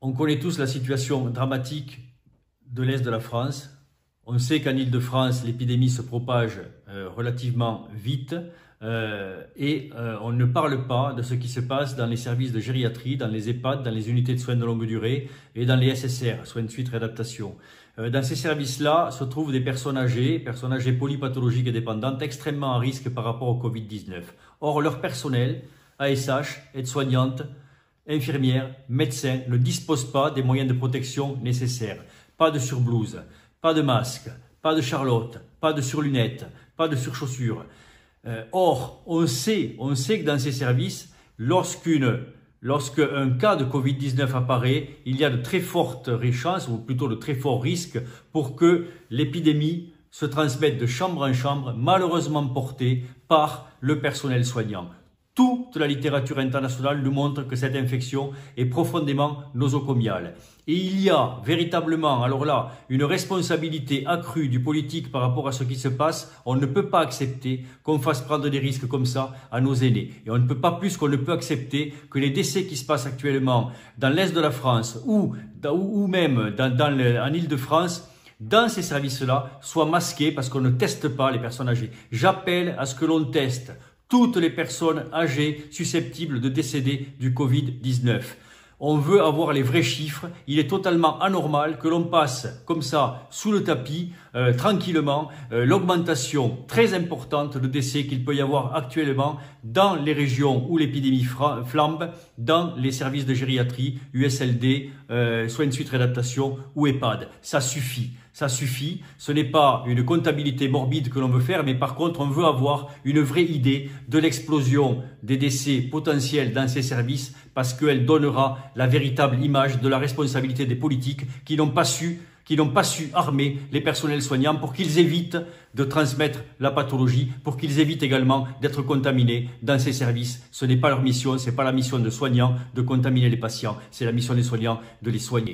On connaît tous la situation dramatique de l'Est de la France. On sait qu'en Île-de-France, l'épidémie se propage relativement vite et on ne parle pas de ce qui se passe dans les services de gériatrie, dans les EHPAD, dans les unités de soins de longue durée et dans les SSR, soins de suite réadaptation. Dans ces services-là se trouvent des personnes âgées polypathologiques et dépendantes, extrêmement à risque par rapport au Covid-19. Or, leur personnel, ASH, aides-soignantes, infirmières, médecins, ne disposent pas des moyens de protection nécessaires. Pas de surblouse, pas de masque, pas de charlotte, pas de surlunettes, pas de surchaussures. Or, on sait que dans ces services, lorsqu'un cas de Covid-19 apparaît, il y a de très fortes chances, ou plutôt de très forts risques, pour que l'épidémie se transmette de chambre en chambre, malheureusement portée par le personnel soignant. Toute la littérature internationale nous montre que cette infection est profondément nosocomiale. Et il y a véritablement, alors là, une responsabilité accrue du politique par rapport à ce qui se passe. On ne peut pas accepter qu'on fasse prendre des risques comme ça à nos aînés. Et on ne peut pas plus qu'on ne peut accepter que les décès qui se passent actuellement dans l'Est de la France ou même en Île-de-France, dans ces services-là, soient masqués parce qu'on ne teste pas les personnes âgées. J'appelle à ce que l'on teste toutes les personnes âgées susceptibles de décéder du Covid-19. On veut avoir les vrais chiffres. Il est totalement anormal que l'on passe comme ça sous le tapis, tranquillement, l'augmentation très importante de décès qu'il peut y avoir actuellement dans les régions où l'épidémie flambe, dans les services de gériatrie, USLD, soins de suite réadaptation ou EHPAD. Ça suffit. Ça suffit, ce n'est pas une comptabilité morbide que l'on veut faire, mais par contre on veut avoir une vraie idée de l'explosion des décès potentiels dans ces services parce qu'elle donnera la véritable image de la responsabilité des politiques qui n'ont pas su armer les personnels soignants pour qu'ils évitent de transmettre la pathologie, pour qu'ils évitent également d'être contaminés dans ces services. Ce n'est pas leur mission, ce n'est pas la mission de soignants de contaminer les patients, c'est la mission des soignants de les soigner.